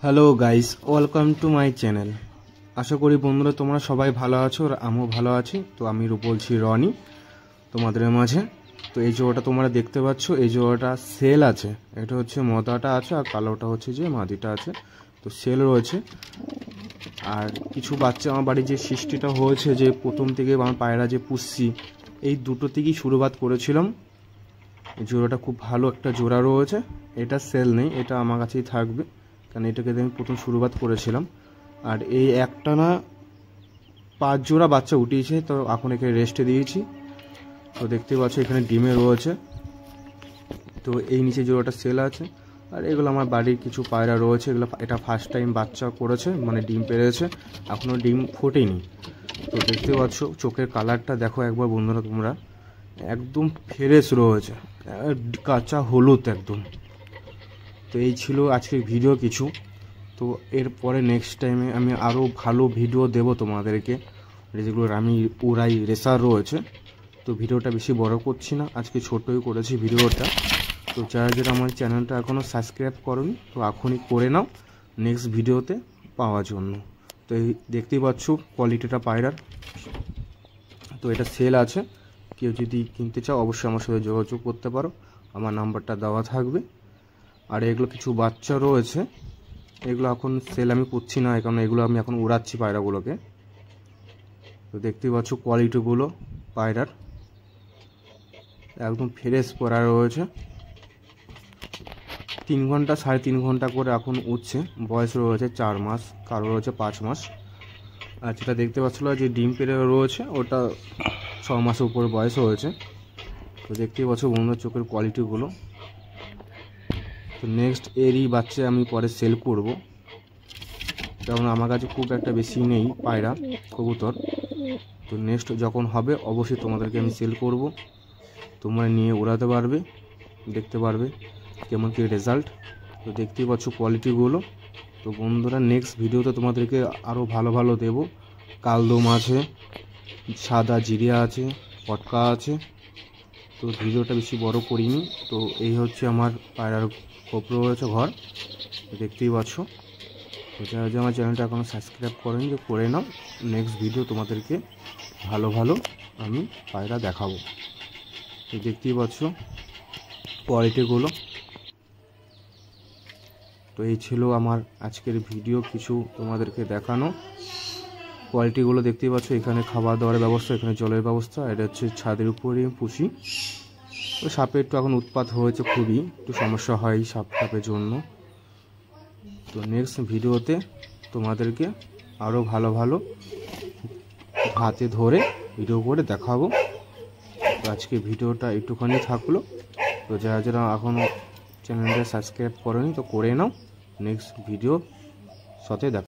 Hello guys, welcome to my channel. আশা করি বন্ধুরা তোমরা সবাই ভালো আছো আর আমিও ভালো আছি। তো আমি বলছি রনি তোমাদের মাঝে। তো এই জোড়াটা তোমরা দেখতে পাচ্ছ, এই জোড়াটা সেল আছে। এটা হচ্ছে মদাটা আছে আর কালোটা হচ্ছে যে মাদিটা আছে। তো সেল রয়েছে। আর কিছু বাচ্চা আমার বাড়ির যে সৃষ্টিটা হয়েছে, যে প্রথম থেকে আমার পায়রা যে পুষছি, এই দুটো থেকেই শুরুবাত করেছিলাম। এই জোড়াটা খুব ভালো একটা জোড়া রয়েছে। এটা সেল নেই, এটা আমার কাছেই থাকবে, কারণ এটাকে আমি প্রথম শুরুবাত করেছিলাম। আর এই একটা না 5 জোড়া বাচ্চা উঠিয়েছে, তো এখন এখানে রেস্টে দিয়েছি। তো দেখতে পাচ্ছ এখানে ডিমে রয়েছে। তো এই নিচে জোড়াটা সেল আছে। আর এগুলো আমার বাড়ির কিছু পায়রা রয়েছে, এগুলো এটা ফার্স্ট টাইম বাচ্চা করেছে, মানে ডিম পেড়েছে, এখনও ডিম ফোটেনি। তো দেখতে পাচ্ছ চোখের কালারটা দেখো একবার বন্ধুরা তোমরা, একদম ফ্রেশ রয়েছে, কাঁচা হলুদ একদম। তো এই ছিল আজকের ভিডিও কিছু। তো এরপরে নেক্সট টাইমে আমি আরও ভালো ভিডিও দেব তোমাদেরকে, যেগুলো আমি উড়াই রেসার রয়েছে। তো ভিডিওটা বেশি বড় করছি না, আজকে ছোটোই করেছি ভিডিওটা। তো যারা যারা আমার চ্যানেলটা এখনও সাবস্ক্রাইব করোনি, তো এখনই করে নাও নেক্সট ভিডিওতে পাওয়ার জন্য। তো এই দেখতেই পাচ্ছ কোয়ালিটিটা পায়রার। তো এটা সেল আছে, কেউ যদি কিনতে চাও অবশ্যই আমার সাথে যোগাযোগ করতে পারো, আমার নাম্বারটা দেওয়া থাকবে। আর এগুলো কিছু বাচ্চা রয়েছে, এগুলো এখন সেল আমি করছি না, কারণ এগুলো আমি এখন উড়াচ্ছি পায়রাগুলোকে। তো দেখতেই পাচ্ছ কোয়ালিটিগুলো পায়রার একদম ফ্রেশ পরা রয়েছে। 3 ঘন্টা 3.5 ঘন্টা করে এখন উঠছে। বয়স রয়েছে 4 মাস, কারো রয়েছে 5 মাস। আর যেটা দেখতে পাচ্ছিল যে ডিম পেড়ে রয়েছে, ওটা 6 মাসের উপরে বয়স হয়েছে। তো দেখতেই পাচ্ছ বন্ধুর চোখের কোয়ালিটিগুলো। তো নেক্সট এরই বাচ্চা আমি পরে সেল করব, কারণ আমার কাছে খুব একটা বেশি নেই পায়রা কবুতর। তো নেক্সট যখন হবে অবশ্যই তোমাদেরকে আমি সেল করব, তোমরা নিয়ে উড়াতে পারবে, দেখতে পারবে কেমন কী রেজাল্ট। তো দেখতেই পাচ্ছ কোয়ালিটিগুলো। তো বন্ধুরা নেক্সট ভিডিওতে তোমাদেরকে আরও ভালো ভালো দেব। কালদম আছে, সাদা জিরিয়া আছে, পটকা আছে। তো ভিডিওটা বেশি বড় করিনি। তো এই হচ্ছে আমার পায়রার কোপর রয়েছে ঘর, দেখতেই পাচ্ছ। তো যারা যে আমার চ্যানেলটা এখনও সাবস্ক্রাইব করেন, যে করে নাও। নেক্সট ভিডিও তোমাদেরকে ভালো ভালো আমি পায়রা দেখাবো। তো দেখতেই পাচ্ছ কোয়ালিটিগুলো। তো এই ছিল আমার আজকের ভিডিও কিছু তোমাদেরকে দেখানো। কোয়ালিটিগুলো দেখতেই পাচ্ছ, এখানে খাবার দাবার ব্যবস্থা, এখানে জলের ব্যবস্থা। এটা হচ্ছে ছাদের উপরে পুষি। তো সাপের একটু এখন উৎপাত হয়েছে, খুবই একটু সমস্যা হয় সাপের জন্য। তো নেক্সট ভিডিওতে তোমাদেরকে আরও ভালো ভালো হাতে ধরে ভিডিও করে দেখাবো। তো আজকে ভিডিওটা একটুখানি থাকলো। তো যারা যারা এখনও চ্যানেলটা সাবস্ক্রাইব করেনি তো করে নাও, নেক্সট ভিডিও সাথে দেখা।